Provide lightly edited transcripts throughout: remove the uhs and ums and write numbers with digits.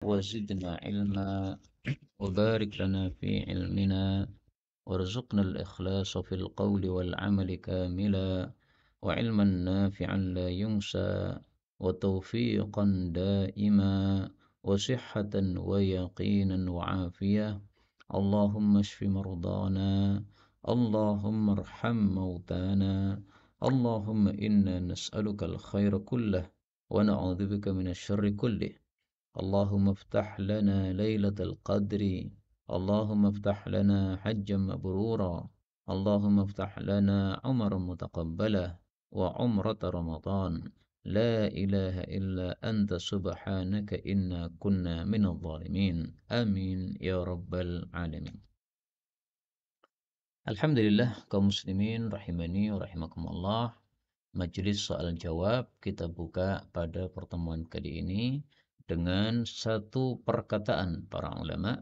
وزدنا علما وبارك لنا في علمنا وارزقنا الإخلاص في القول والعمل كاملا وعلما نافعا لا ينسى وتوفيقا دائما وصحة ويقينا وعافية. اللهم اشف مرضانا، اللهم ارحم موتانا، اللهم إنا نسألك الخير كله ونعوذ بك من الشر كله. اللهم افتح لنا ليلة القدر، اللهم افتح لنا حجا مبرورا، اللهم افتح لنا عمرا متقبلا وعمرة رمضان. لا إله إلا أنت سبحانك إنا كنا من الظالمين. آمين يا رب العالمين. Alhamdulillah kaum muslimin rahimani wa rahimakumullah. Majelis soal jawab kita buka pada pertemuan kali ini dengan satu perkataan para ulama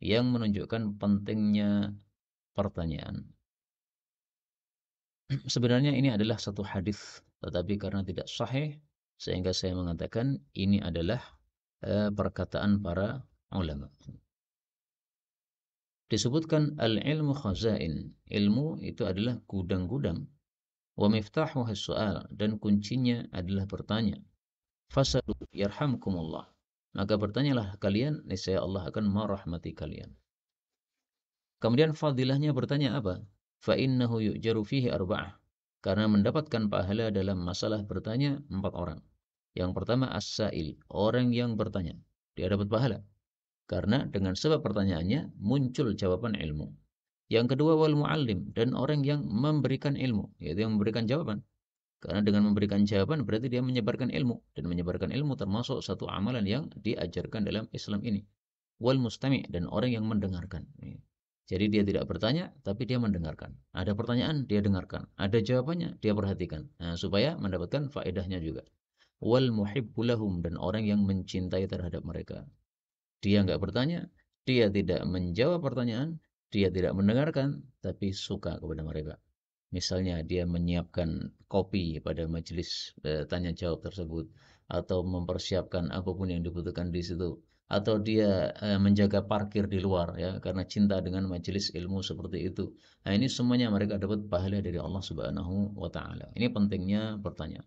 yang menunjukkan pentingnya pertanyaan. Sebenarnya ini adalah satu hadis, tetapi karena tidak sahih sehingga saya mengatakan ini adalah perkataan para ulama. Disebutkan al-ilmu khazain, ilmu itu adalah gudang-gudang. Wa miftahu as-su'al, dan kuncinya adalah bertanya. Fasalu yarhamkumullah. Maka bertanyalah kalian, niscaya Allah akan merahmati kalian. Kemudian fadilahnya bertanya apa? Fa innahu yu'jaru fihi arba'ah. Karena mendapatkan pahala dalam masalah bertanya 4 orang. Yang pertama as-sa'il, orang yang bertanya. Dia dapat pahala. Karena dengan sebab pertanyaannya muncul jawaban ilmu. Yang kedua wal muallim, dan orang yang memberikan ilmu, yaitu yang memberikan jawaban. Karena dengan memberikan jawaban berarti dia menyebarkan ilmu, dan menyebarkan ilmu termasuk satu amalan yang diajarkan dalam Islam ini. Wal mustami', dan orang yang mendengarkan. Jadi dia tidak bertanya tapi dia mendengarkan. Ada pertanyaan dia dengarkan, ada jawabannya dia perhatikan. Nah, supaya mendapatkan faedahnya juga. Wal muhibbulahum, dan orang yang mencintai terhadap mereka. Dia enggak bertanya, dia tidak menjawab pertanyaan, dia tidak mendengarkan, tapi suka kepada mereka. Misalnya dia menyiapkan kopi pada majelis tanya jawab tersebut, atau mempersiapkan apapun yang dibutuhkan di situ, atau dia menjaga parkir di luar ya karena cinta dengan majelis ilmu seperti itu. Nah, ini semuanya mereka dapat pahala dari Allah Subhanahu wa taala. Ini pentingnya bertanya.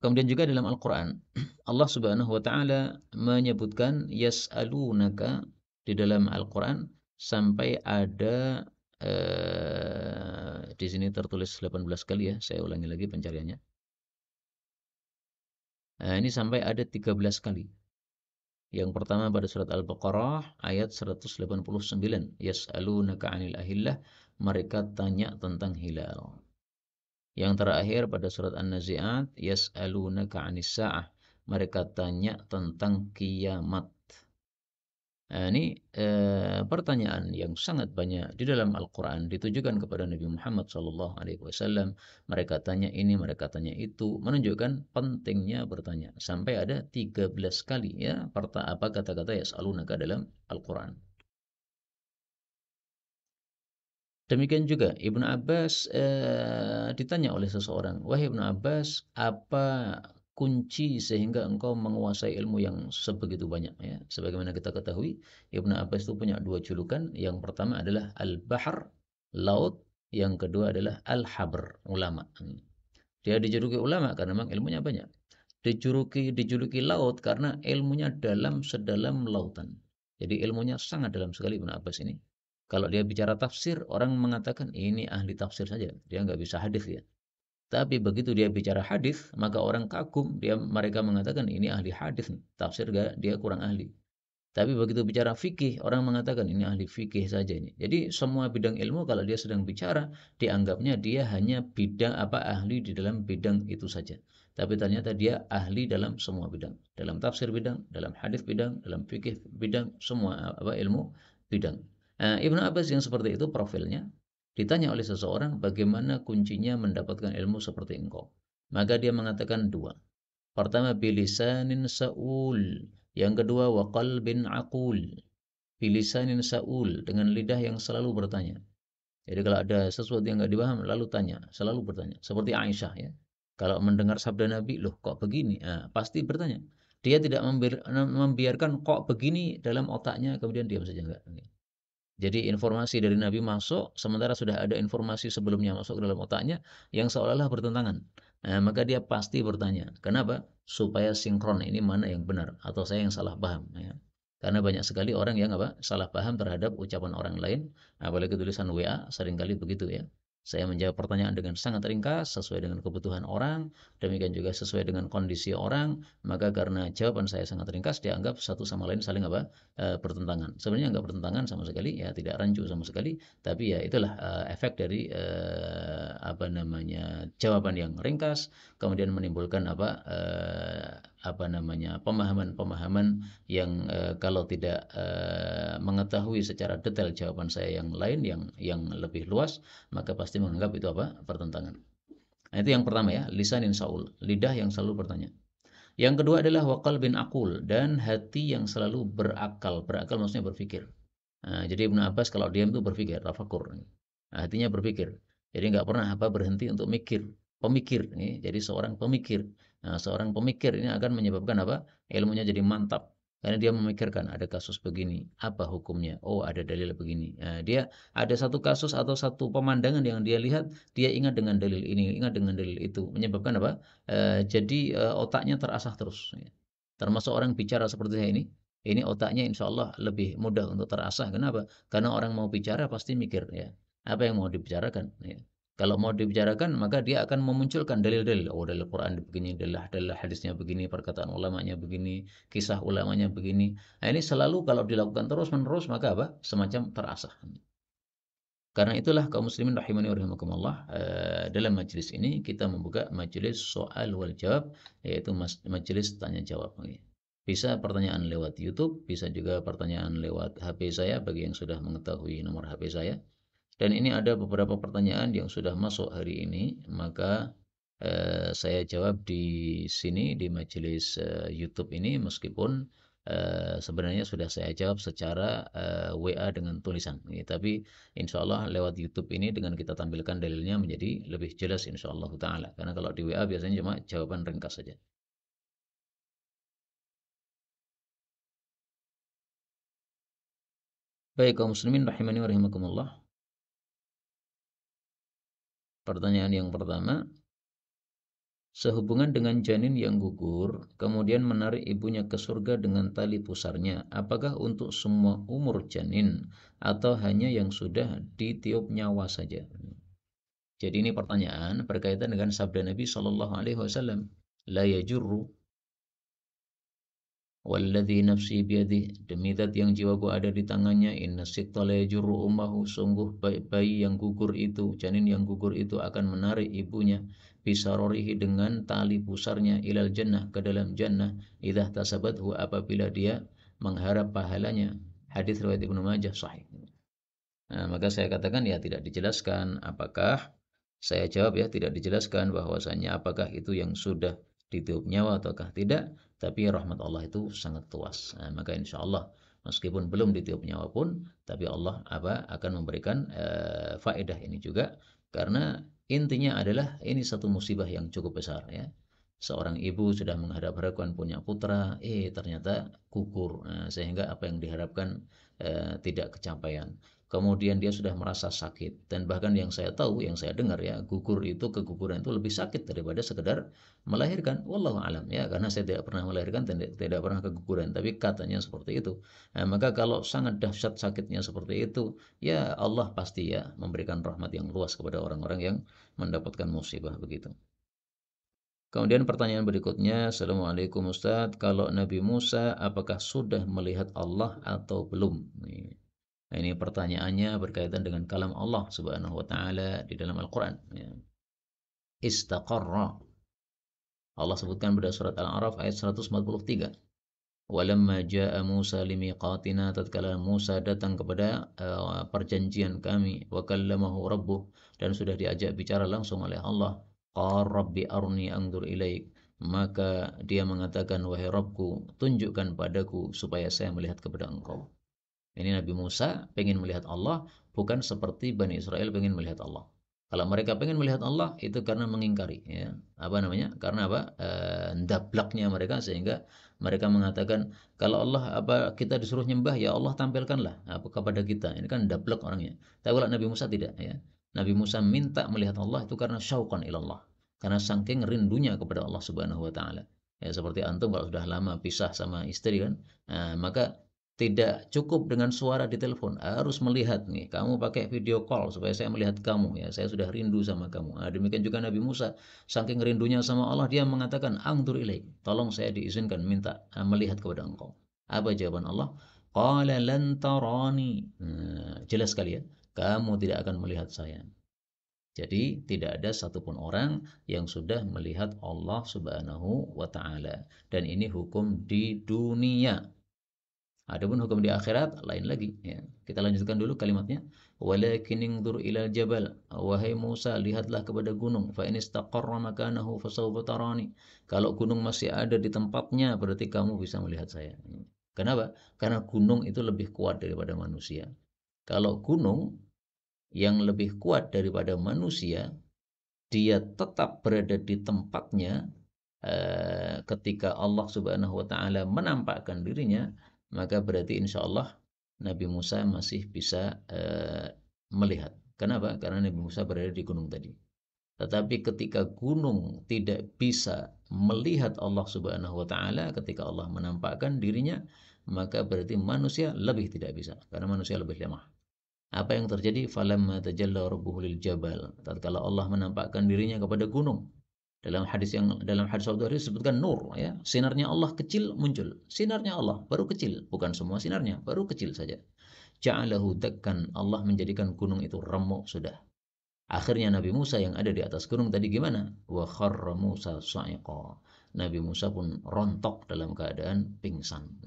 Kemudian juga dalam Al-Qur'an Allah Subhanahu wa taala menyebutkan yas'alunaka di dalam Al-Qur'an sampai ada di sini tertulis 18 kali ya. Saya ulangi lagi pencariannya. Nah, ini sampai ada 13 kali. Yang pertama pada surat Al-Baqarah ayat 189. Yas'alunaka 'anil ahillah, mereka tanya tentang hilal. Yang terakhir pada surat An-Nazi'at, yas'alunaka 'anis sa'ah, mereka tanya tentang kiamat. Nah, ini pertanyaan yang sangat banyak di dalam Al-Quran ditujukan kepada Nabi Muhammad SAW. Mereka tanya ini, mereka tanya itu, menunjukkan pentingnya bertanya. Sampai ada 13 kali ya apa kata-kata yas'alunaka dalam Al-Quran. Demikian juga Ibnu Abbas ditanya oleh seseorang, wahai Ibnu Abbas, apa kunci sehingga engkau menguasai ilmu yang sebegitu banyak ya? Sebagaimana kita ketahui, Ibnu Abbas itu punya dua julukan. Yang pertama adalah Al-Bahr, laut. Yang kedua adalah Al-Habr, ulama. Dia dijuluki ulama karena memang ilmunya banyak. Dijuluki laut karena ilmunya dalam sedalam lautan. Jadi ilmunya sangat dalam sekali Ibnu Abbas ini. Kalau dia bicara tafsir, orang mengatakan ini ahli tafsir saja, dia nggak bisa hadis ya. Tapi begitu dia bicara hadis, maka orang kagum, mereka mengatakan ini ahli hadis, tafsir dia kurang ahli. Tapi begitu bicara fikih, orang mengatakan ini ahli fikih saja ini. Jadi semua bidang ilmu kalau dia sedang bicara, dianggapnya dia hanya ahli di dalam bidang itu saja. Tapi ternyata dia ahli dalam semua bidang, dalam tafsir bidang, dalam hadis bidang, dalam fikih bidang, semua ilmu bidang. Ibnu Abbas yang seperti itu profilnya, ditanya oleh seseorang bagaimana kuncinya mendapatkan ilmu seperti engkau. Maka dia mengatakan dua. Pertama bilisanin saul, yang kedua wa qalbin aqul. Bilisanin saul, dengan lidah yang selalu bertanya. Jadi kalau ada sesuatu yang enggak dipaham lalu tanya, selalu bertanya. Seperti Aisyah ya. Kalau mendengar sabda Nabi, loh kok begini? Nah, pasti bertanya. Dia tidak membiarkan kok begini dalam otaknya kemudian diam saja enggak. Jadi informasi dari Nabi masuk, sementara sudah ada informasi sebelumnya masuk ke dalam otaknya yang seolah-olah bertentangan. Nah, maka dia pasti bertanya. Kenapa? Supaya sinkron ini mana yang benar atau saya yang salah paham. Ya. Karena banyak sekali orang yang apa salah paham terhadap ucapan orang lain, apalagi tulisan WA, seringkali begitu ya. Saya menjawab pertanyaan dengan sangat ringkas sesuai dengan kebutuhan orang, demikian juga sesuai dengan kondisi orang. Maka karena jawaban saya sangat ringkas, dianggap satu sama lain saling apa bertentangan. Sebenarnya nggak bertentangan sama sekali, ya tidak rancu sama sekali, tapi ya itulah efek dari apa namanya jawaban yang ringkas, kemudian menimbulkan apa namanya pemahaman-pemahaman yang kalau tidak mengetahui secara detail jawaban saya yang lain yang lebih luas, maka pasti menganggap itu apa pertentangan. Nah, itu yang pertama ya, lisanin saul, lidah yang selalu bertanya. Yang kedua adalah wakal bin akul, dan hati yang selalu berakal. Berakal maksudnya berpikir. Nah, jadi Ibnu Abbas kalau diam itu berpikir, tafakur. Nah, hatinya berpikir. Jadi nggak pernah apa berhenti untuk mikir. Pemikir, nih. Jadi seorang pemikir. Nah, seorang pemikir ini akan menyebabkan apa? Ilmunya jadi mantap. Karena dia memikirkan ada kasus begini, apa hukumnya? Oh, ada dalil begini. Nah, dia ada satu kasus atau satu pemandangan yang dia lihat, dia ingat dengan dalil ini, ingat dengan dalil itu, menyebabkan apa? Jadi otaknya terasah terus. Ya. Termasuk orang bicara seperti saya ini otaknya insya Allah lebih mudah untuk terasah. Kenapa? Karena orang mau bicara pasti mikir ya. Apa yang mau dibicarakan? Ya. Kalau mau dibicarakan maka dia akan memunculkan dalil-dalil. Oh, dalil Quran begini, dalil hadisnya begini, perkataan ulamanya begini, kisah ulamanya begini. Nah, ini selalu kalau dilakukan terus-menerus maka apa? Semacam terasah. Karena itulah kaum muslimin rahimani wa rahimakumullah, dalam majelis ini kita membuka majelis soal wal jawab, yaitu majelis tanya jawab. Bisa pertanyaan lewat YouTube, bisa juga pertanyaan lewat HP saya bagi yang sudah mengetahui nomor HP saya. Dan ini ada beberapa pertanyaan yang sudah masuk hari ini, maka saya jawab di sini di majelis YouTube ini, meskipun sebenarnya sudah saya jawab secara WA dengan tulisan. Tapi insya Allah lewat YouTube ini dengan kita tampilkan dalilnya menjadi lebih jelas insya Allah Ta'ala. Karena kalau di WA biasanya cuma jawaban ringkas saja. Baik kaum muslimin rahimani wa rahimakumullah. Pertanyaan yang pertama, sehubungan dengan janin yang gugur, kemudian menarik ibunya ke surga dengan tali pusarnya, apakah untuk semua umur janin atau hanya yang sudah ditiup nyawa saja? Jadi ini pertanyaan berkaitan dengan sabda Nabi Shallallahu Alaihi Wasallam, la yajurru walladzi nafsi biyadih, demi zat yang jiwaku ada di tangannya, inna sitta la yajurru ummahu, sungguh bayi yang gugur itu, janin yang gugur itu akan menarik ibunya bisarorihi dengan tali pusarnya ilal jannah, ke dalam jannah, idza tasabathu, apabila dia mengharap pahalanya. Hadis riwayat Ibnu Majah sahih. Nah, maka saya katakan ya tidak dijelaskan apakah, saya jawab ya tidak dijelaskan bahwasanya apakah itu yang sudah ditiup nyawa ataukah tidak, tapi rahmat Allah itu sangat luas. Nah, maka insya Allah meskipun belum ditiup nyawa pun, tapi Allah akan memberikan faedah ini juga, karena intinya adalah ini satu musibah yang cukup besar ya. Seorang ibu sudah mengharap-harapkan punya putra, ternyata gugur. Nah, sehingga apa yang diharapkan tidak kecapaian. Kemudian dia sudah merasa sakit, dan bahkan yang saya tahu, yang saya dengar ya, keguguran itu lebih sakit daripada sekedar melahirkan. Wallahu alam ya, karena saya tidak pernah melahirkan dan tidak pernah keguguran, tapi katanya seperti itu. Nah, maka kalau sangat dahsyat sakitnya seperti itu, ya Allah pasti ya memberikan rahmat yang luas kepada orang-orang yang mendapatkan musibah begitu. Kemudian pertanyaan berikutnya, Assalamualaikum Ustadz, kalau Nabi Musa apakah sudah melihat Allah atau belum? Nah, ini pertanyaannya berkaitan dengan kalam Allah Subhanahu wa taala di dalam Al-Qur'an ya. Istaqarra. Allah sebutkan pada surat Al-A'raf ayat 143. Walamma jaa Musa limiqatina, tatkala Musa datang kepada perjanjian kami, wa kallamahu rabbuh, dan sudah diajak bicara langsung oleh Allah. Qala rabbi arni anzur ilaik, maka dia mengatakan, wahai Rabbku, tunjukkan padaku supaya saya melihat kepada engkau. Ini Nabi Musa pengen melihat Allah, bukan seperti Bani Israel pengen melihat Allah. Kalau mereka pengen melihat Allah itu karena mengingkari, ya. Apa namanya? Karena apa? Ndablaknya mereka sehingga mereka mengatakan kalau Allah apa kita disuruh nyembah ya Allah tampilkanlah apa kepada kita. Ini kan ndablak orangnya. Tapi kalau Nabi Musa tidak, ya. Nabi Musa minta melihat Allah itu karena syauqan ilallah. Karena saking rindunya kepada Allah Subhanahu wa taala. Ya seperti antum kalau sudah lama pisah sama istri kan, maka tidak cukup dengan suara di telepon, harus melihat nih. Kamu pakai video call supaya saya melihat kamu ya. Saya sudah rindu sama kamu. Nah, demikian juga Nabi Musa, saking rindunya sama Allah, dia mengatakan, "Angdur ilaik." Tolong saya diizinkan minta melihat kepada engkau. Apa jawaban Allah? Qala lan tarani. Nah, jelas sekali ya. Kamu tidak akan melihat saya. Jadi tidak ada satupun orang yang sudah melihat Allah Subhanahu wa taala. Dan ini hukum di dunia. Adapun hukum di akhirat lain lagi ya. Kita lanjutkan dulu kalimatnya. Walakin ingdur ilal jabal. Wahai Musa, lihatlah kepada gunung. Fa in istaqarra makanahu fasawfa tarani. Kalau gunung masih ada di tempatnya, berarti kamu bisa melihat saya. Kenapa? Karena gunung itu lebih kuat daripada manusia. Kalau gunung yang lebih kuat daripada manusia, dia tetap berada di tempatnya ketika Allah Subhanahu wa taala menampakkan dirinya, maka berarti insya Allah Nabi Musa masih bisa melihat. Kenapa? Karena Nabi Musa berada di gunung tadi. Tetapi ketika gunung tidak bisa melihat Allah Subhanahu wa taala ketika Allah menampakkan dirinya, maka berarti manusia lebih tidak bisa karena manusia lebih lemah. Apa yang terjadi? Falamma tajalla rabbuhu lil jabal. Tatkala Allah menampakkan dirinya kepada gunung. Dalam hadis Abu Hurairah disebutkan nur ya. Sinarnya Allah kecil muncul. Sinarnya Allah baru kecil, bukan semua sinarnya, baru kecil saja. Ja'alahu dakkan. Allah menjadikan gunung itu remuk sudah. Akhirnya Nabi Musa yang ada di atas gunung tadi gimana? Wa kharra Musa sa'iqa. Nabi Musa pun rontok dalam keadaan pingsan.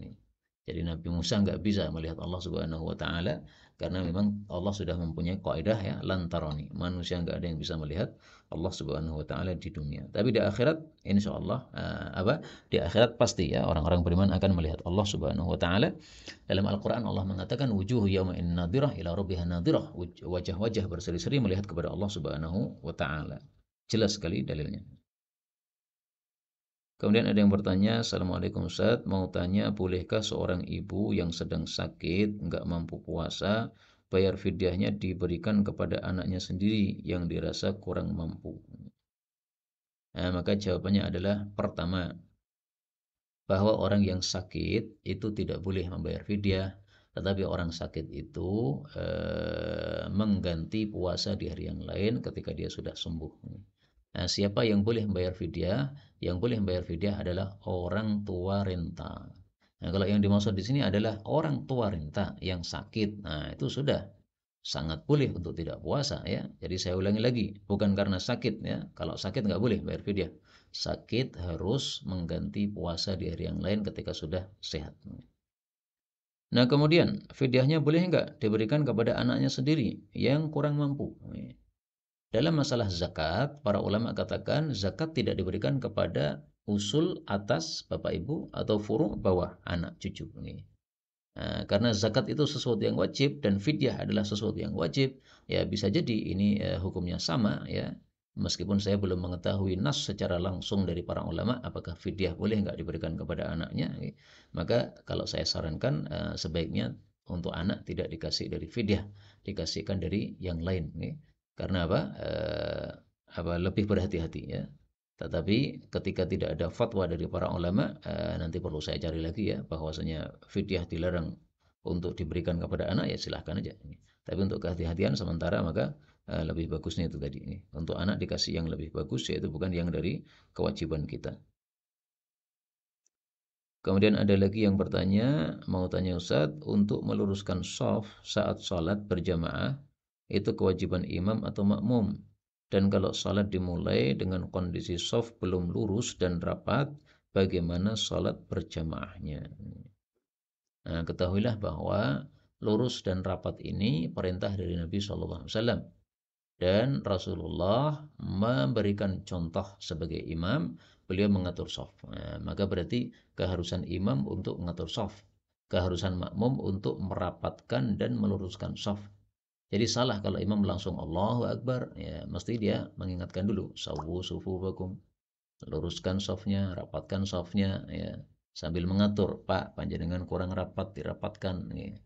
Jadi Nabi Musa nggak bisa melihat Allah Subhanahu wa taala karena memang Allah sudah mempunyai kaidah ya lantaroni. Manusia nggak ada yang bisa melihat Allah Subhanahu wa taala di dunia. Tapi di akhirat insyaallah di akhirat pasti ya orang-orang beriman akan melihat Allah Subhanahu wa taala. Dalam Al-Qur'an Allah mengatakan wujuh yaumain nadhirah ila rabbiha nadhirah. Wajah-wajah berseri-seri melihat kepada Allah Subhanahu wa taala. Jelas sekali dalilnya. Kemudian ada yang bertanya, Assalamualaikum Ustaz, mau tanya bolehkah seorang ibu yang sedang sakit, nggak mampu puasa, bayar fidyahnya diberikan kepada anaknya sendiri yang dirasa kurang mampu? Nah, maka jawabannya adalah pertama, bahwa orang yang sakit itu tidak boleh membayar fidyah, tetapi orang sakit itu mengganti puasa di hari yang lain ketika dia sudah sembuh. Nah, siapa yang boleh membayar fidyah? Yang boleh membayar fidyah adalah orang tua renta. Nah, kalau yang dimaksud di sini adalah orang tua renta yang sakit. Nah, itu sudah sangat boleh untuk tidak puasa ya. Jadi saya ulangi lagi, bukan karena sakit ya. Kalau sakit nggak boleh bayar fidyah. Sakit harus mengganti puasa di hari yang lain ketika sudah sehat. Nah, kemudian fidyahnya boleh nggak diberikan kepada anaknya sendiri yang kurang mampu? Dalam masalah zakat, para ulama katakan zakat tidak diberikan kepada usul atas bapak ibu atau furu' bawah anak cucu. Nah, karena zakat itu sesuatu yang wajib dan fidyah adalah sesuatu yang wajib, ya bisa jadi ini hukumnya sama ya. Meskipun saya belum mengetahui nas secara langsung dari para ulama apakah fidyah boleh nggak diberikan kepada anaknya, maka kalau saya sarankan sebaiknya untuk anak tidak dikasih dari fidyah, dikasihkan dari yang lain. Karena apa? Lebih berhati-hati ya. Tetapi ketika tidak ada fatwa dari para ulama, nanti perlu saya cari lagi ya, bahwasanya fidyah dilarang untuk diberikan kepada anak ya silahkan aja. Tapi untuk kehati-hatian sementara maka lebih bagusnya itu tadi. Untuk anak dikasih yang lebih bagus yaitu bukan yang dari kewajiban kita. Kemudian ada lagi yang bertanya, mau tanya Ustadz, untuk meluruskan shaf saat sholat berjamaah, itu kewajiban imam atau makmum? Dan kalau sholat dimulai dengan kondisi shaf belum lurus dan rapat, bagaimana sholat berjamaahnya? Nah, ketahuilah bahwa lurus dan rapat ini perintah dari Nabi SAW. Dan Rasulullah memberikan contoh sebagai imam, beliau mengatur shaf. Nah, maka berarti keharusan imam untuk mengatur shaf, keharusan makmum untuk merapatkan dan meluruskan shaf. Jadi salah kalau imam langsung Allahu Akbar, ya mesti dia mengingatkan dulu, sawwu sufufakum, luruskan safnya, rapatkan safnya, ya sambil mengatur, Pak, panjenengan kurang rapat, dirapatkan, ya.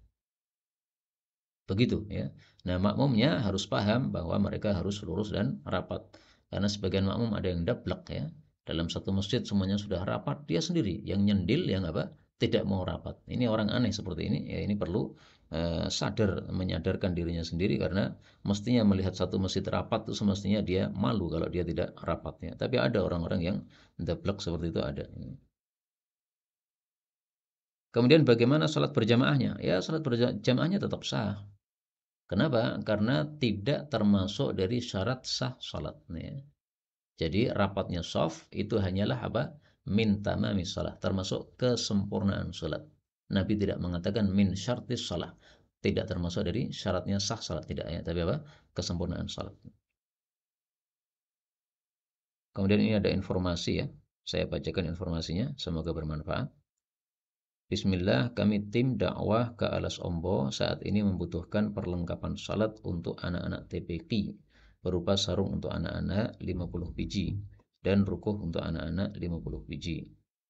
Begitu ya. Nah, makmumnya harus paham bahwa mereka harus lurus dan rapat. Karena sebagian makmum ada yang dablek ya. Dalam satu masjid semuanya sudah rapat, dia sendiri yang nyendil, yang apa? Tidak mau rapat. Ini orang aneh seperti ini. Ya, ini perlu sadar, menyadarkan dirinya sendiri, karena mestinya melihat satu masjid rapat itu semestinya dia malu kalau dia tidak rapatnya. Tapi ada orang-orang yang dablek seperti itu, ada. Kemudian bagaimana salat berjamaahnya? Ya, salat berjamaahnya tetap sah. Kenapa? Karena tidak termasuk dari syarat sah salat, ya. Jadi rapatnya shaf itu hanyalah apa? Min tamamis salat, termasuk kesempurnaan salat. Nabi tidak mengatakan min syartis salat. Tidak termasuk dari syaratnya sah salat, tidak ya, tapi apa? Kesempurnaan salat. Kemudian ini ada informasi ya. Saya bacakan informasinya, semoga bermanfaat. Bismillah, kami tim dakwah ke Alas Ombo saat ini membutuhkan perlengkapan salat untuk anak-anak TPQ berupa sarung untuk anak-anak 50 biji dan rukuh untuk anak-anak 50 biji.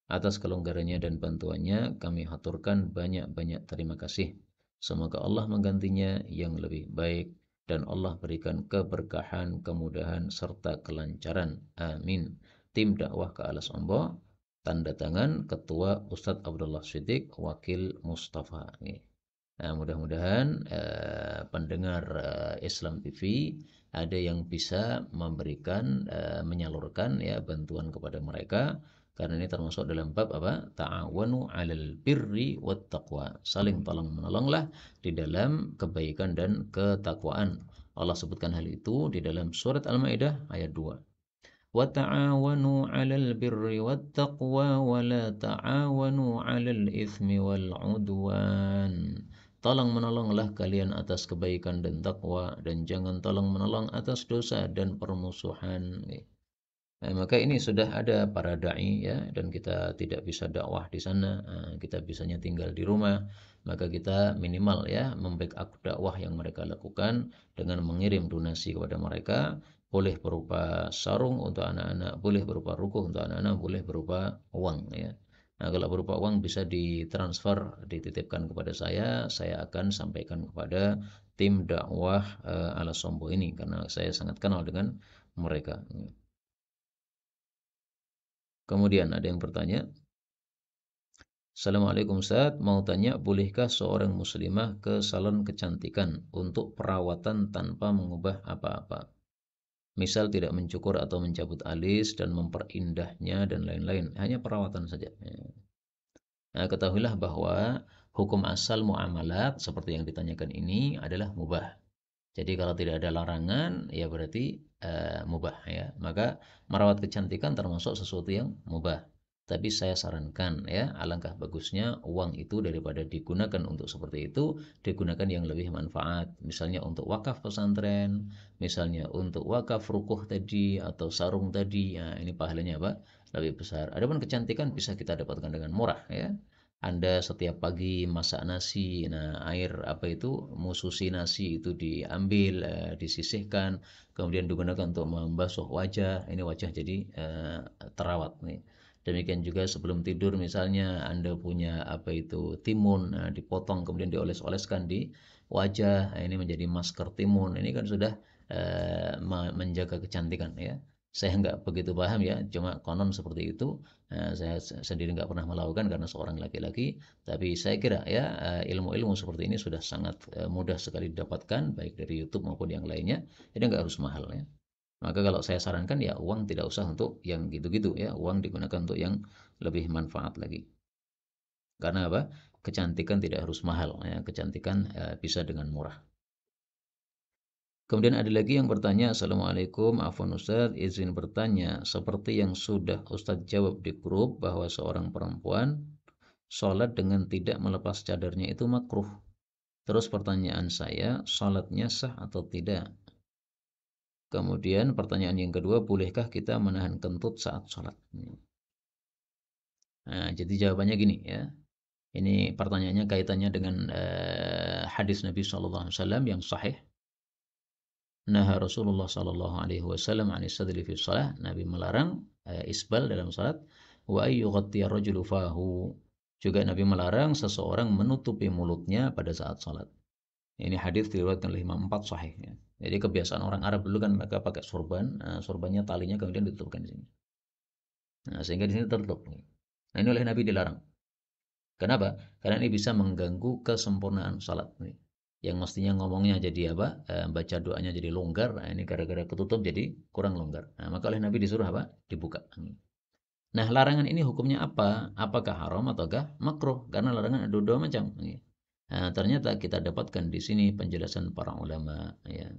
Atas kelonggarannya dan bantuannya kami haturkan banyak-banyak terima kasih. Semoga Allah menggantinya yang lebih baik dan Allah berikan keberkahan, kemudahan serta kelancaran. Amin. Tim dakwah ke Alas Ombo. Tanda tangan Ketua Ustadz Abdullah Siddiq, Wakil Mustafa. Nah, mudah-mudahan pendengar Islam TV ada yang bisa memberikan, menyalurkan ya bantuan kepada mereka, karena ini termasuk dalam bab apa? Ta'awanu 'alal birri wat taqwa. Saling tolong menolonglah di dalam kebaikan dan ketakwaan. Allah sebutkan hal itu di dalam surat Al-Maidah ayat 2. وتعاونوا على البر والتقوى ولا تعاونوا على الإثم والعدوان. Tolong menolonglah kalian atas kebaikan dan takwa, dan jangan tolong menolong atas dosa dan permusuhan. Nah, maka ini sudah ada para dai ya, dan kita tidak bisa dakwah di sana, kita bisanya tinggal di rumah, maka kita minimal ya membackup dakwah yang mereka lakukan dengan mengirim donasi kepada mereka, boleh berupa sarung untuk anak-anak, boleh berupa rukuh untuk anak-anak, boleh berupa uang ya. Nah, kalau berupa uang bisa ditransfer, dititipkan kepada saya akan sampaikan kepada tim dakwah Ala Sombo ini, karena saya sangat kenal dengan mereka. Kemudian ada yang bertanya, Assalamualaikum Ustaz, mau tanya, bolehkah seorang muslimah ke salon kecantikan untuk perawatan tanpa mengubah apa-apa? Misal tidak mencukur atau mencabut alis dan memperindahnya dan lain-lain, hanya perawatan saja. Nah, ketahuilah bahwa hukum asal muamalat seperti yang ditanyakan ini adalah mubah. Jadi kalau tidak ada larangan, ya berarti mubah ya. Maka merawat kecantikan termasuk sesuatu yang mubah. Tapi saya sarankan ya, alangkah bagusnya uang itu daripada digunakan untuk seperti itu, digunakan yang lebih manfaat. Misalnya untuk wakaf pesantren, misalnya untuk wakaf rukuh tadi atau sarung tadi. Ya, ini pahalanya apa? Lebih besar. Adapun kecantikan bisa kita dapatkan dengan murah ya. Anda setiap pagi masak nasi, nah air apa itu, mususi nasi itu diambil, disisihkan, kemudian digunakan untuk membasuh wajah. Ini wajah jadi terawat nih. Demikian juga sebelum tidur, misalnya Anda punya apa itu timun, nah, dipotong kemudian dioles-oleskan di wajah. Nah, ini menjadi masker timun. Ini kan sudah menjaga kecantikan ya. Saya nggak begitu paham ya, cuma konon seperti itu. Saya sendiri nggak pernah melakukan karena seorang laki-laki, tapi saya kira ya ilmu-ilmu seperti ini sudah sangat mudah sekali didapatkan, baik dari YouTube maupun yang lainnya, jadi nggak harus mahal ya. Maka kalau saya sarankan ya uang tidak usah untuk yang gitu-gitu ya, uang digunakan untuk yang lebih manfaat lagi. Karena apa? Kecantikan tidak harus mahal ya, kecantikan bisa dengan murah. Kemudian ada lagi yang bertanya, Assalamualaikum, Afwan Ustaz, izin bertanya, seperti yang sudah Ustaz jawab di grup bahwa seorang perempuan sholat dengan tidak melepas cadarnya itu makruh. Terus pertanyaan saya, sholatnya sah atau tidak? Kemudian pertanyaan yang kedua, bolehkah kita menahan kentut saat sholat? Nah, jadi jawabannya gini ya. Ini pertanyaannya kaitannya dengan hadis Nabi SAW yang sahih. Nah Rasulullah sallallahu alaihi wasallam anis sadri fi shalah, Nabi melarang isbal dalam salat, wa ayyughatti ar-rajulu fahu. Juga Nabi melarang seseorang menutupi mulutnya pada saat salat. Ini hadis diriwayatkan oleh Imam 4 sahih ya. Jadi kebiasaan orang Arab dulu kan mereka pakai sorban, sorbannya talinya kemudian ditutupkan di sini. Nah, sehingga di sini tertutup. Nah, ini oleh Nabi dilarang. Kenapa? Karena ini bisa mengganggu kesempurnaan salat. Yang mestinya ngomongnya jadi apa? Baca doanya jadi longgar. Nah, ini gara-gara ketutup jadi kurang longgar. Nah, maka oleh Nabi disuruh apa? Dibuka. Nah, larangan ini hukumnya apa? Apakah haram ataukah makruh? Karena larangan ada dua macam. Nah, ternyata kita dapatkan di sini penjelasan para ulama. Ya.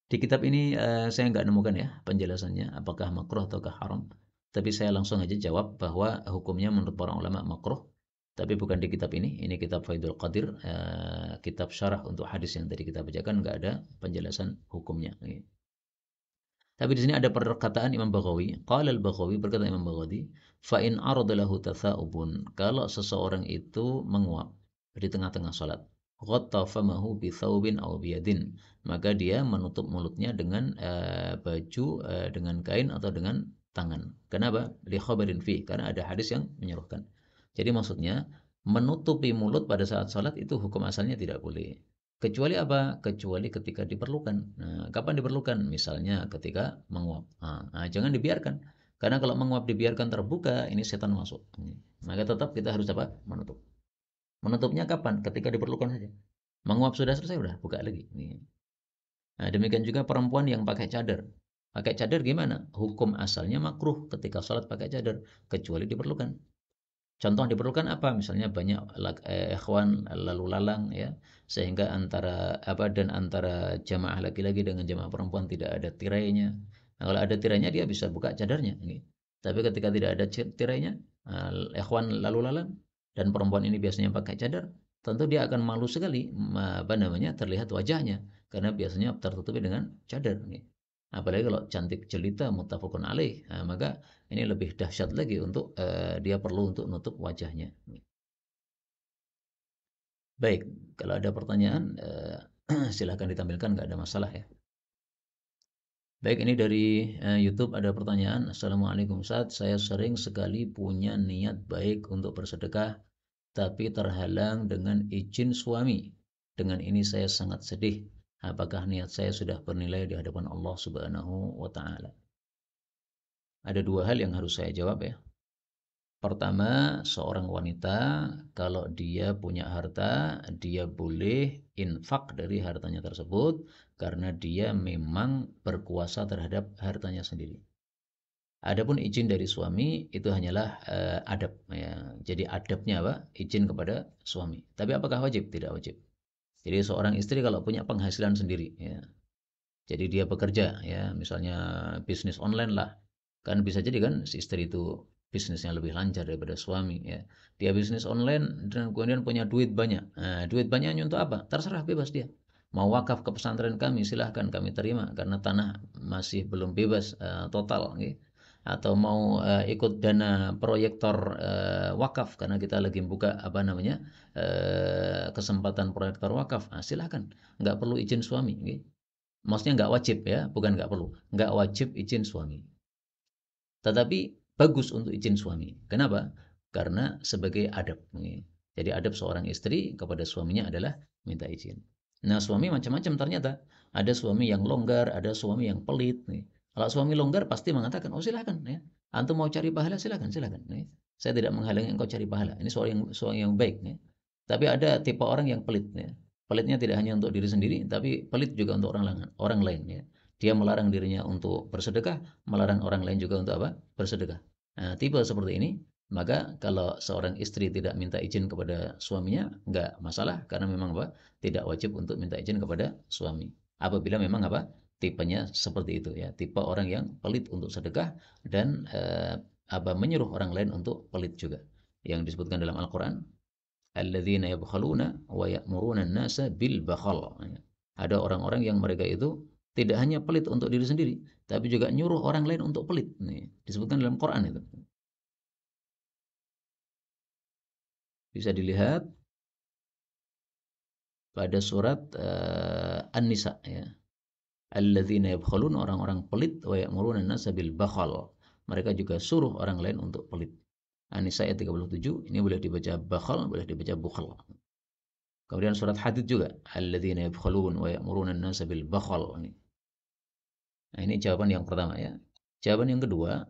Di kitab ini saya nggak nemukan ya penjelasannya apakah makruh ataukah haram. Tapi saya langsung aja jawab bahwa hukumnya menurut para ulama makruh. Tapi bukan di kitab ini. Ini kitab Faidul Qadir, kitab syarah untuk hadis yang tadi kita bacakan nggak ada penjelasan hukumnya. Tapi di sini ada perkataan Imam Baghawi. Qala al-Baghawi, berkata Imam Baghawi, fa in arada lahu tatha'ubun. Kalau seseorang itu menguap di tengah-tengah salat, ghatta famahu bi thawbin aw biyadin, maka dia menutup mulutnya dengan baju, dengan kain atau dengan tangan. Kenapa? Li khabarin fi, karena ada hadis yang menyerukan. Jadi maksudnya menutupi mulut pada saat salat itu hukum asalnya tidak boleh. Kecuali apa? Kecuali ketika diperlukan. Nah, kapan diperlukan? Misalnya ketika menguap. Jangan dibiarkan. Karena kalau menguap dibiarkan terbuka, ini setan masuk. Maka tetap kita harus apa? Menutup. Menutupnya kapan? Ketika diperlukan saja. Menguap sudah selesai, sudah buka lagi. Nah, demikian juga perempuan yang pakai cadar. Pakai cadar gimana? Hukum asalnya makruh ketika sholat pakai cadar. Kecuali diperlukan. Contoh diperlukan apa? Misalnya banyak ikhwan lalu lalang ya, sehingga antara apa dan antara jamaah laki-laki dengan jamaah perempuan tidak ada tirainya. Nah, kalau ada tirainya dia bisa buka cadarnya ini. Tapi ketika tidak ada tirainya, ikhwan lalu lalang dan perempuan ini biasanya pakai cadar, tentu dia akan malu sekali apa namanya terlihat wajahnya karena biasanya tertutupi dengan cadar nih. Apalagi kalau cantik jelita muttafaqun alaih, maka ini lebih dahsyat lagi untuk dia perlu untuk nutup wajahnya. Baik, kalau ada pertanyaan silahkan ditampilkan, nggak ada masalah ya. Baik, ini dari YouTube ada pertanyaan. Assalamualaikum Ustaz, saya sering sekali punya niat baik untuk bersedekah, tapi terhalang dengan izin suami. Dengan ini saya sangat sedih. Apakah niat saya sudah bernilai di hadapan Allah Subhanahu wa Ta'ala? Ada dua hal yang harus saya jawab ya. Pertama, seorang wanita kalau dia punya harta, dia boleh infak dari hartanya tersebut karena dia memang berkuasa terhadap hartanya sendiri. Adapun izin dari suami itu hanyalah adab ya. Jadi adabnya apa? Izin kepada suami. Tapi apakah wajib? Tidak wajib. Jadi seorang istri kalau punya penghasilan sendiri ya. Jadi dia bekerja ya, misalnya bisnis online lah. Kan bisa jadi kan si istri itu bisnisnya lebih lancar daripada suami ya. Dia bisnis online dan kemudian punya duit banyak. Nah, duit banyaknya untuk apa? Terserah, bebas dia. Mau wakaf ke pesantren kami silahkan kami terima karena tanah masih belum bebas total gitu. Atau mau ikut dana proyektor wakaf karena kita lagi buka apa namanya kesempatan proyektor wakaf. Nah, silahkan, nggak perlu izin suami gitu. Maksudnya nggak wajib ya, bukan nggak perlu. Nggak wajib izin suami. Tetapi bagus untuk izin suami. Kenapa? Karena sebagai adab. Jadi adab seorang istri kepada suaminya adalah minta izin. Nah, suami macam-macam ternyata. Ada suami yang longgar, ada suami yang pelit. Kalau suami longgar pasti mengatakan, oh silakan ya. Antum mau cari pahala silakan, silakan. Saya tidak menghalangi engkau cari pahala. Ini suami yang baik. Tapi ada tipe orang yang pelit. Pelitnya tidak hanya untuk diri sendiri, tapi pelit juga untuk orang lain. Ya. Dia melarang dirinya untuk bersedekah, melarang orang lain juga untuk apa? Bersedekah. Nah, tipe seperti ini, maka kalau seorang istri tidak minta izin kepada suaminya, enggak masalah karena memang apa? Tidak wajib untuk minta izin kepada suami. Apabila memang apa? Tipenya seperti itu ya, tipe orang yang pelit untuk sedekah dan apa menyuruh orang lain untuk pelit juga. Yang disebutkan dalam Al-Qur'an, alladzina yabkhaluna wa ya'muruna an-nasa bil bakhal. Ada orang-orang yang mereka itu tidak hanya pelit untuk diri sendiri, tapi juga nyuruh orang lain untuk pelit. Nih, disebutkan dalam Quran itu. Bisa dilihat pada surat An-Nisa ya. Alladzina yabkhalun, orang-orang pelit, wa ya'muruna an-nasa bil bakhal. Mereka juga suruh orang lain untuk pelit. An-Nisa ayat 37, ini boleh dibaca bakhal, boleh dibaca bukhal. Kemudian surat Hadid juga, alladzina yabkhalun wa ya'muruna an-nasa bil bakhal. Nah, ini jawaban yang pertama ya. Jawaban yang kedua,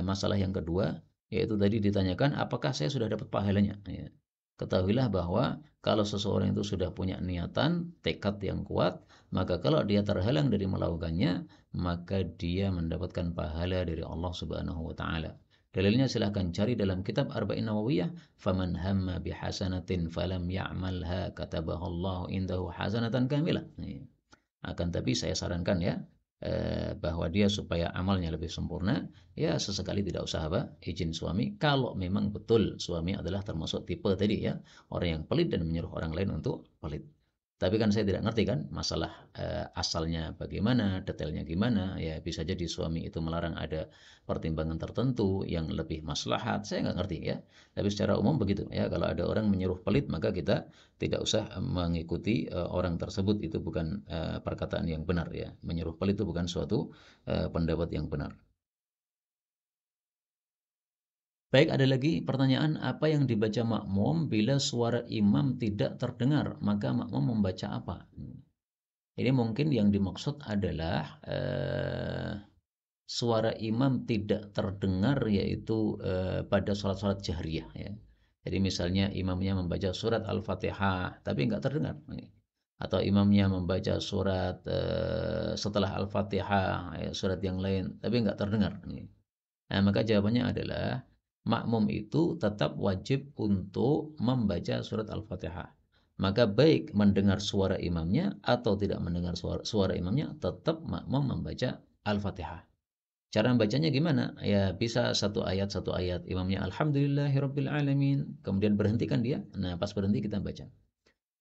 masalah yang kedua, yaitu tadi ditanyakan apakah saya sudah dapat pahalanya ya. Ketahuilah bahwa kalau seseorang itu sudah punya niatan, tekad yang kuat, maka kalau dia terhalang dari melakukannya, maka dia mendapatkan pahala dari Allah Subhanahu wa taala. Dalilnya silahkan cari dalam kitab Arba'in Nawawiyah, faman hamma bihasanatin falam ya'malha katabahallahu indahu hasanatan kamilah. Akan tapi saya sarankan ya, bahwa dia supaya amalnya lebih sempurna, ya sesekali tidak usah izin suami, kalau memang betul suami adalah termasuk tipe tadi ya, orang yang pelit dan menyuruh orang lain untuk pelit. Tapi kan saya tidak ngerti kan masalah asalnya bagaimana, detailnya gimana, ya bisa jadi suami itu melarang ada pertimbangan tertentu yang lebih maslahat, saya nggak ngerti ya. Tapi secara umum begitu ya, kalau ada orang menyuruh pelit maka kita tidak usah mengikuti orang tersebut, itu bukan perkataan yang benar ya. Menyuruh pelit itu bukan suatu pendapat yang benar. Baik, ada lagi pertanyaan, apa yang dibaca makmum bila suara imam tidak terdengar, maka makmum membaca apa? Ini mungkin yang dimaksud adalah suara imam tidak terdengar, yaitu pada sholat-sholat jahriyah ya. Jadi misalnya imamnya membaca surat Al-Fatihah tapi nggak terdengar, atau imamnya membaca surat setelah Al-Fatihah ya, surat yang lain tapi nggak terdengar. Nah, maka jawabannya adalah makmum itu tetap wajib untuk membaca surat Al-Fatihah. Maka baik mendengar suara imamnya atau tidak mendengar suara imamnya, tetap makmum membaca Al-Fatihah. Cara membacanya gimana? Ya bisa satu ayat imamnya Alhamdulillahirabbil alamin, kemudian berhentikan dia. Nah, pas berhenti kita baca.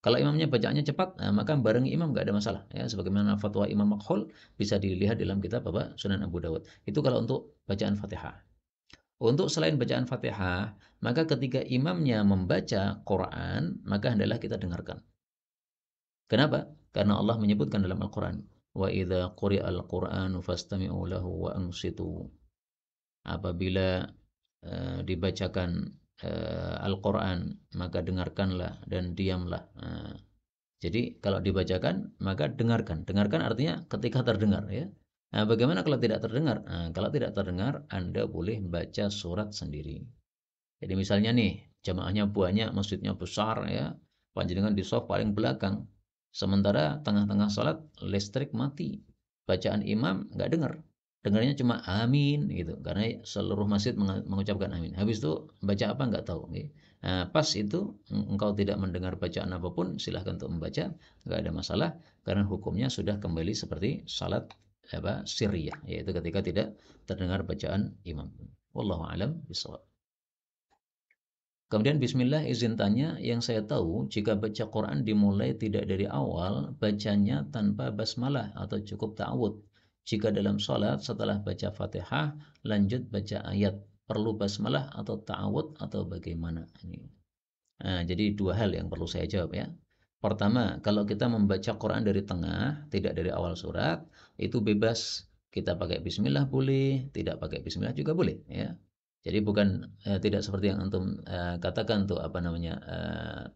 Kalau imamnya bacaannya cepat, nah, maka barengi imam nggak ada masalah. Ya, sebagaimana fatwa Imam Makhul bisa dilihat dalam kitab apa Sunan Abu Dawud. Itu kalau untuk bacaan Fatihah. Untuk selain bacaan Fatihah, maka ketika imamnya membaca Quran, maka hendaklah kita dengarkan. Kenapa? Karena Allah menyebutkan dalam Al-Quran, wa idza quri'al Qur'anu fastami'u lahu wa ansitu. Apabila dibacakan Al-Quran, maka dengarkanlah dan diamlah. Jadi kalau dibacakan, maka dengarkan. Dengarkan artinya ketika terdengar ya. Nah, bagaimana kalau tidak terdengar? Nah, kalau tidak terdengar, Anda boleh baca surat sendiri. Jadi misalnya nih, jamaahnya banyak, masjidnya besar ya, panjenengan di sof paling belakang. Sementara tengah-tengah salat listrik mati. Bacaan imam nggak dengar. Dengarnya cuma amin gitu, karena seluruh masjid mengucapkan amin. Habis itu baca apa nggak tahu. Gitu. Nah, pas itu engkau tidak mendengar bacaan apapun, silahkan untuk membaca, nggak ada masalah, karena hukumnya sudah kembali seperti salat sirriyah, yaitu ketika tidak terdengar bacaan imam. Wallahu alam bishawab. Kemudian bismillah, izin tanya, yang saya tahu jika baca Quran dimulai tidak dari awal, bacanya tanpa basmalah atau cukup ta'awud. Jika dalam sholat setelah baca Fatihah lanjut baca ayat, perlu basmalah atau ta'awud atau bagaimana? Nah, jadi dua hal yang perlu saya jawab ya. Pertama, kalau kita membaca Quran dari tengah, tidak dari awal surat, itu bebas. Kita pakai bismillah boleh, tidak pakai bismillah juga boleh ya. Jadi bukan tidak seperti yang antum katakan tuh apa namanya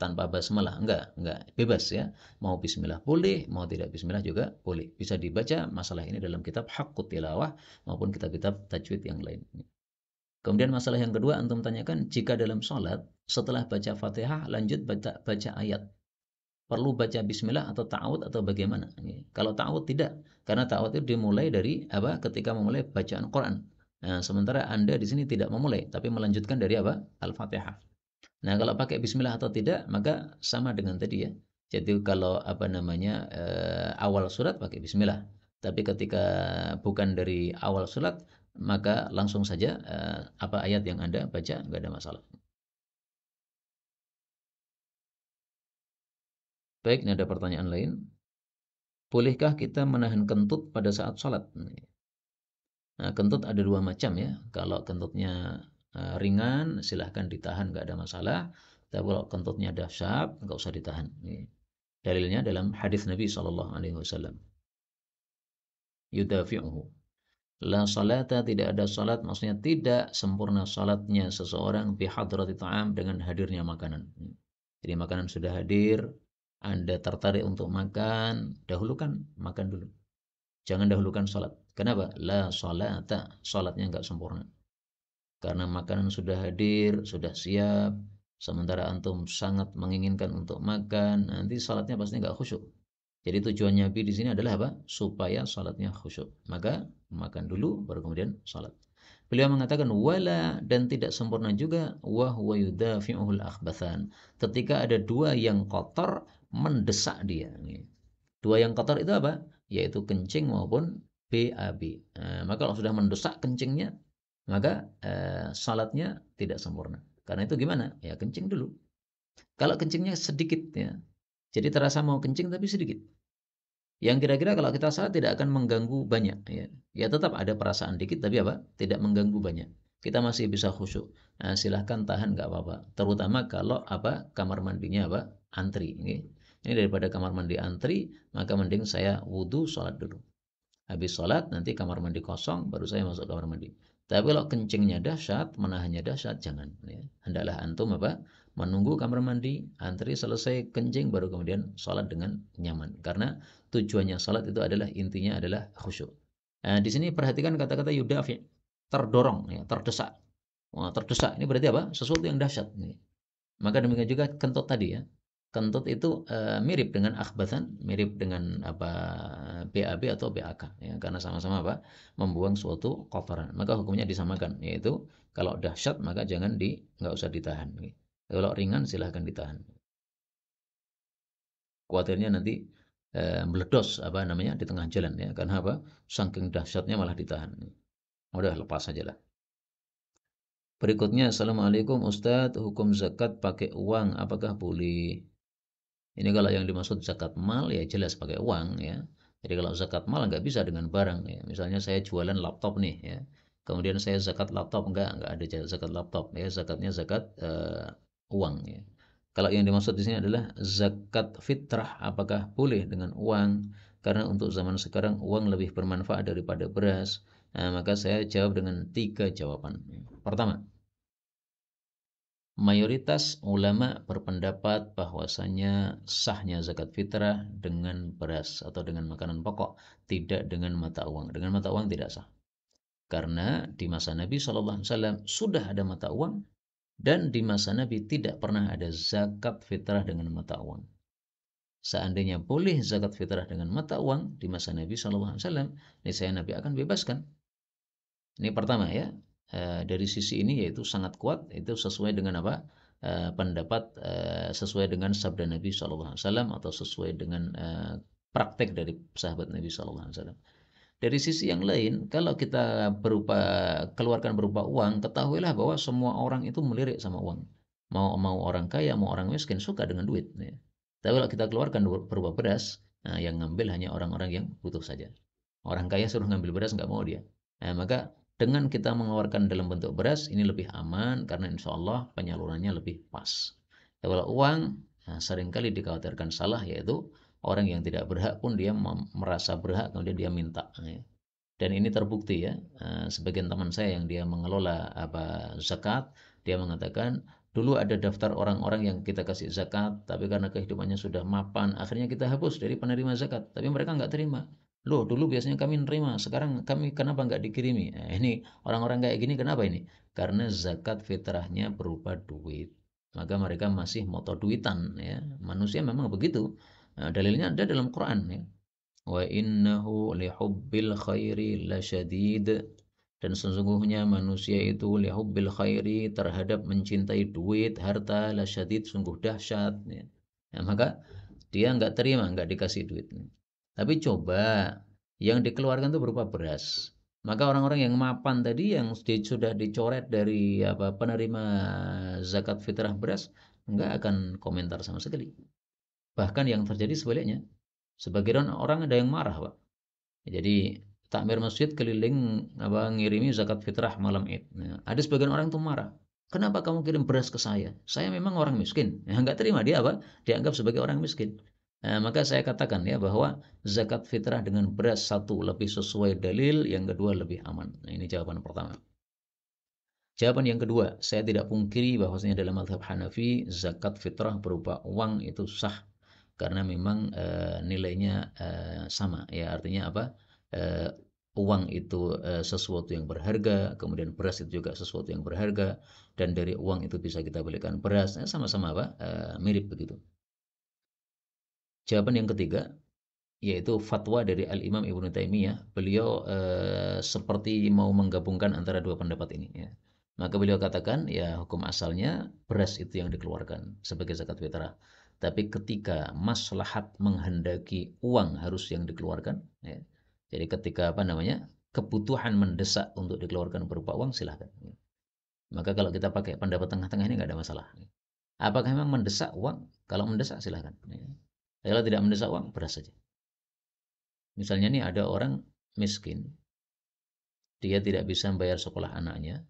tanpa basmalah, enggak, bebas ya. Mau bismillah boleh, mau tidak bismillah juga boleh. Bisa dibaca masalah ini dalam kitab Haqqut Tilawah maupun kitab-kitab tajwid yang lain. Kemudian masalah yang kedua antum tanyakan, jika dalam sholat setelah baca Fatihah lanjut baca ayat, perlu baca bismillah atau ta'awud atau bagaimana? Kalau ta'awud tidak, karena ta'awud itu dimulai dari apa? Ketika memulai bacaan Quran. Nah, sementara Anda di sini tidak memulai, tapi melanjutkan dari apa? Al-Fatihah. Nah, kalau pakai bismillah atau tidak, maka sama dengan tadi ya. Jadi kalau apa namanya awal surat pakai bismillah. Tapi ketika bukan dari awal surat, maka langsung saja apa ayat yang Anda baca, nggak ada masalah. Baik, ini ada pertanyaan lain. Bolehkah kita menahan kentut pada saat sholat? Nah, kentut ada dua macam ya. Kalau kentutnya ringan, silahkan ditahan, nggak ada masalah. Tapi kalau kentutnya dahsyat, enggak usah ditahan. Dalilnya dalam hadis Nabi sallallahu alaihi wasallam. Yudafi'uhu. La salata, tidak ada salat, maksudnya tidak sempurna salatnya seseorang bihadrati ta'am, dengan hadirnya makanan. Jadi makanan sudah hadir, Anda tertarik untuk makan, dahulukan makan dulu. Jangan dahulukan salat. Kenapa? La salata, salatnya enggak sempurna. Karena makanan sudah hadir, sudah siap, sementara antum sangat menginginkan untuk makan, nanti salatnya pasti enggak khusyuk. Jadi tujuan Nabi di sini adalah apa? Supaya salatnya khusyuk. Maka makan dulu baru kemudian salat. Beliau mengatakan wala, dan tidak sempurna juga wa huwa yudafi'uhul akhbathan. Ketika ada dua yang kotor mendesak dia. Dua yang kotor itu apa? Yaitu kencing maupun BAB. Maka kalau sudah mendesak kencingnya, maka salatnya tidak sempurna. Karena itu gimana? Ya kencing dulu. Kalau kencingnya sedikit ya, jadi terasa mau kencing tapi sedikit. Yang kira-kira kalau kita salat tidak akan mengganggu banyak ya. Ya tetap ada perasaan dikit tapi apa? Tidak mengganggu banyak. Kita masih bisa khusyuk. Nah, silahkan tahan nggak apa-apa. Terutama kalau apa? Kamar mandinya apa? Antri. Ini daripada kamar mandi antri, maka mending saya wudhu sholat dulu. Habis sholat nanti kamar mandi kosong, baru saya masuk kamar mandi. Tapi kalau kencingnya dahsyat, menahannya dahsyat, jangan. Ya. Hendaklah antum apa? Menunggu kamar mandi, antri selesai kencing, baru kemudian sholat dengan nyaman. Karena tujuannya sholat itu adalah, intinya adalah khusyuk. Nah, di sini perhatikan kata-kata yudafi, terdorong, ya, terdesak. Wah, terdesak ini berarti apa? Sesuatu yang dahsyat. Maka demikian juga kentut tadi ya. Kentut itu mirip dengan akhbathan, mirip dengan apa, BAB atau BAK ya, karena sama-sama apa? Membuang suatu kotoran. Maka hukumnya disamakan, yaitu kalau dahsyat maka nggak usah ditahan. Kalau ringan silahkan ditahan. Khawatirnya nanti meledos apa namanya di tengah jalan ya, karena apa? Saking dahsyatnya malah ditahan. Udah lepas saja lah. Berikutnya, Assalamualaikum Ustadz, hukum zakat pakai uang apakah boleh? Ini kalau yang dimaksud zakat mal ya jelas pakai uang ya. Jadi kalau zakat mal nggak bisa dengan barang ya. Misalnya saya jualan laptop nih ya. Kemudian saya zakat laptop, nggak ada zakat laptop ya. Zakatnya zakat uang ya. Kalau yang dimaksud di sini adalah zakat fitrah, apakah boleh dengan uang? Karena untuk zaman sekarang uang lebih bermanfaat daripada beras. Nah, maka saya jawab dengan 3 jawaban. Pertama, mayoritas ulama berpendapat bahwasanya sahnya zakat fitrah dengan beras atau dengan makanan pokok, tidak dengan mata uang. Dengan mata uang tidak sah. Karena di masa Nabi SAW sudah ada mata uang, dan di masa Nabi tidak pernah ada zakat fitrah dengan mata uang. Seandainya boleh zakat fitrah dengan mata uang di masa Nabi SAW, niscaya Nabi akan bebaskan. Ini pertama ya. Dari sisi ini yaitu sangat kuat, itu sesuai dengan apa? Pendapat sesuai dengan sabda Nabi SAW atau sesuai dengan praktek dari sahabat Nabi SAW. Dari sisi yang lain, kalau kita keluarkan berupa uang, ketahuilah bahwa semua orang itu melirik sama uang. Mau orang kaya, mau orang miskin, suka dengan duit. Ya. Tapi kalau kita keluarkan berupa beras, nah, yang ngambil hanya orang-orang yang butuh saja. Orang kaya suruh ngambil beras nggak mau dia. Nah, maka dengan kita mengeluarkan dalam bentuk beras ini lebih aman karena insya Allah penyalurannya lebih pas. Ya, kalau uang nah, seringkali dikhawatirkan salah, yaitu orang yang tidak berhak pun dia merasa berhak kemudian dia minta. Ya. Dan ini terbukti ya, sebagian teman saya yang dia mengelola zakat, dia mengatakan dulu ada daftar orang-orang yang kita kasih zakat, tapi karena kehidupannya sudah mapan, akhirnya kita hapus dari penerima zakat, tapi mereka nggak terima. Loh, dulu biasanya kami nerima, sekarang kami kenapa nggak dikirimi? Nah, ini orang-orang kayak gini kenapa ini? Karena zakat fitrahnya berupa duit, maka mereka masih moto duitan ya. Manusia memang begitu. Nah, dalilnya ada dalam Quran ya. Wa innahu lihubbil khairi lasyadid, dan sesungguhnya manusia itu lihubbil khairi, terhadap mencintai duit, harta, lasyadid, sungguh dahsyat ya. Nah, maka dia nggak terima nggak dikasih duit. Tapi coba yang dikeluarkan itu berupa beras. Maka orang-orang yang mapan tadi yang sudah dicoret dari penerima zakat fitrah beras nggak akan komentar sama sekali. Bahkan yang terjadi sebaliknya. Sebagian orang ada yang marah, Pak. Jadi takmir masjid keliling ngirimi zakat fitrah malam Id. Nah, ada sebagian orang itu marah. Kenapa kamu kirim beras ke saya? Saya memang orang miskin. Ya, nggak terima, dia apa? Dianggap sebagai orang miskin. Nah, maka saya katakan ya bahwa zakat fitrah dengan beras, satu lebih sesuai dalil, yang kedua lebih aman. Nah, ini jawaban pertama. Jawaban yang kedua, saya tidak pungkiri bahwasanya dalam mazhab Hanafi zakat fitrah berupa uang itu sah karena memang nilainya sama ya, artinya apa? Eh, Uang itu sesuatu yang berharga, kemudian beras itu juga sesuatu yang berharga, dan dari uang itu bisa kita belikan beras, sama-sama apa? Mirip begitu. Jawaban yang ketiga, yaitu fatwa dari Al-Imam Ibnu Taimiyah. Beliau seperti mau menggabungkan antara dua pendapat ini ya. Maka beliau katakan ya hukum asalnya beras itu yang dikeluarkan sebagai zakat fitrah. Tapi ketika maslahat menghendaki uang harus yang dikeluarkan ya. Jadi ketika apa namanya? Kebutuhan mendesak untuk dikeluarkan berupa uang, silahkan. Ya. Maka kalau kita pakai pendapat tengah-tengah ini nggak ada masalah. Apakah memang mendesak uang? Kalau mendesak silahkan. Ya. Kalau tidak mendesak uang, beras saja. Misalnya nih ada orang miskin, dia tidak bisa membayar sekolah anaknya,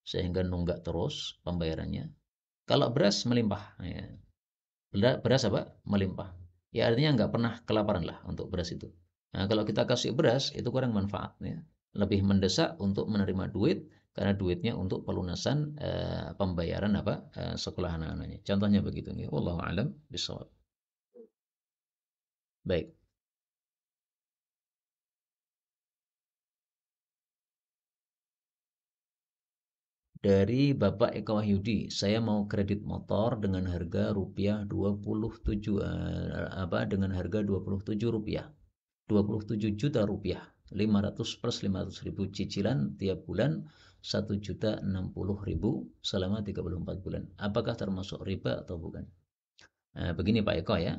sehingga nunggak terus pembayarannya. Kalau beras melimpah, ya. Beras apa? Melimpah. Ya artinya nggak pernah kelaparan lah untuk beras itu. Nah kalau kita kasih beras itu kurang manfaat, ya. Lebih mendesak untuk menerima duit karena duitnya untuk pelunasan pembayaran apa sekolah anak-anaknya. Contohnya begitu. Ya. Wallahu a'lam bishawab. Baik. Dari Bapak Eko Wahyudi, saya mau kredit motor dengan harga rupiah 27 apa dengan harga 27 rupiah. 27 juta rupiah. 500 plus 500 ribu cicilan tiap bulan 1.060.000 selama 34 bulan. Apakah termasuk riba atau bukan? Nah, begini Pak Eko ya.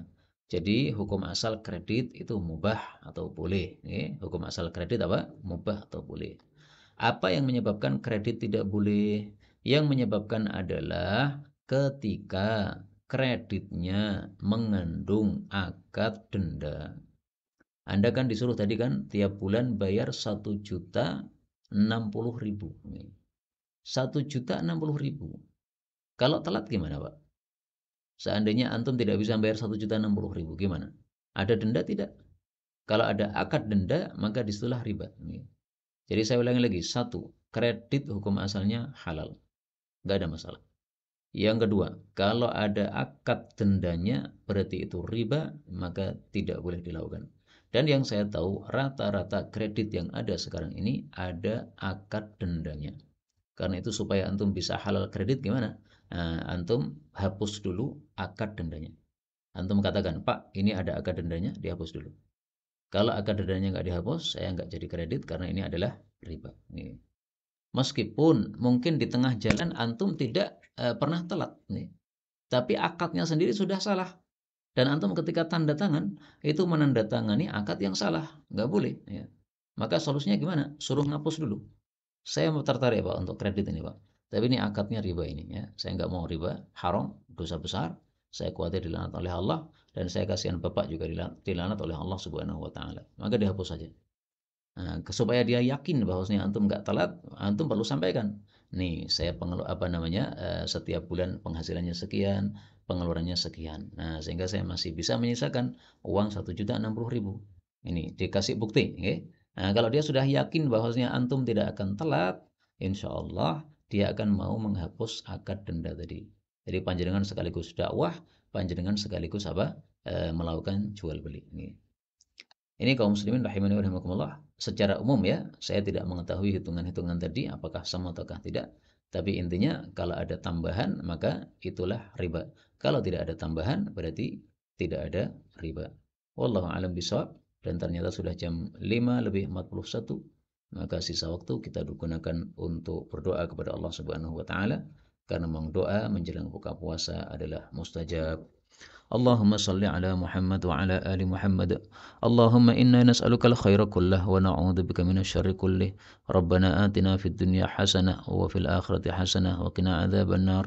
Jadi hukum asal kredit itu mubah atau boleh. Hukum asal kredit apa? Mubah atau boleh. Apa yang menyebabkan kredit tidak boleh? Yang menyebabkan adalah ketika kreditnya mengandung akad denda. Anda kan disuruh tadi kan tiap bulan bayar 1.060.000. 1.060.000. Kalau telat gimana Pak? Seandainya antum tidak bisa bayar 1.060.000 gimana? Ada denda tidak? Kalau ada akad denda maka disitulah riba. Jadi saya ulangi lagi, satu, kredit hukum asalnya halal, nggak ada masalah. Yang kedua, kalau ada akad dendanya berarti itu riba, maka tidak boleh dilakukan. Dan yang saya tahu rata-rata kredit yang ada sekarang ini ada akad dendanya. Karena itu supaya antum bisa halal kredit gimana? Nah, antum hapus dulu akad dendanya. Antum katakan, Pak, ini ada akad dendanya, dihapus dulu. Kalau akad dendanya nggak dihapus, saya nggak jadi kredit karena ini adalah riba. Nih. Meskipun mungkin di tengah jalan antum tidak pernah telat nih. Tapi akadnya sendiri sudah salah. Dan antum ketika tanda tangan itu menandatangani akad yang salah, nggak boleh. Ya. Maka solusinya gimana? Suruh ngapus dulu. Saya mau tertarik Pak untuk kredit ini Pak. Tapi ini akadnya riba ini ya. Saya nggak mau riba, haram, dosa besar. Saya khawatir dilaknat oleh Allah dan saya kasihan Bapak juga dilaknat oleh Allah Subhanahu wa taala. Maka dihapus saja. Nah, supaya dia yakin bahwasanya antum nggak telat, antum perlu sampaikan. Nih, saya apa namanya setiap bulan penghasilannya sekian, pengeluarannya sekian. Nah, sehingga saya masih bisa menyisakan uang 1.060.000. Ini dikasih bukti, okay? Nah, kalau dia sudah yakin bahwasanya antum tidak akan telat, insya Allah dia akan mau menghapus akad denda tadi. Jadi panjenengan sekaligus dakwah, panjenengan sekaligus apa? Melakukan jual beli. Ini kaum muslimin rahimani wa rahimakumullah. Secara umum ya, saya tidak mengetahui hitungan-hitungan tadi apakah sama ataukah tidak. Tapi intinya kalau ada tambahan maka itulah riba. Kalau tidak ada tambahan berarti tidak ada riba. Wallahu a'lam bishawab. Dan ternyata sudah jam 5 lebih 41. Maka sisa waktu kita gunakan untuk berdoa kepada Allah Subhanahu wa taala karena memang doa menjelang buka puasa adalah mustajab. اللهم صل على محمد وعلى آل محمد اللهم إنا نسألك الخير كله ونعوذ بك من الشر كله ربنا آتنا في الدنيا حسنة وفي الآخرة حسنة وقنا عذاب النار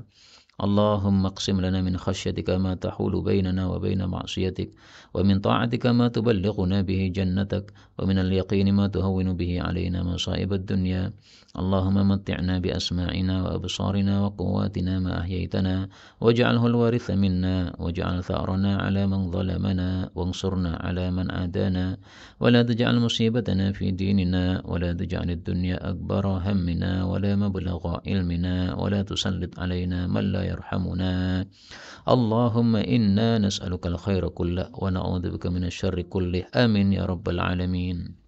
اللهم اقسم لنا من خشيتك ما تحول بيننا وبين معصيتك، ومن طاعتك ما تبلغنا به جنتك، ومن اليقين ما تهون به علينا مصائب الدنيا. اللهم متعنا بأسماعنا وأبصارنا وقواتنا ما أحييتنا، واجعله الوارث منا، واجعل ثأرنا على من ظلمنا، وانصرنا على من عادانا، ولا تجعل مصيبتنا في ديننا، ولا تجعل الدنيا أكبر همنا ولا مبلغ علمنا، ولا تسلط علينا من لا يرحمنا. اللهم إنا نسألك الخير كله ونعوذ بك من الشر كله. آمين يا رب العالمين.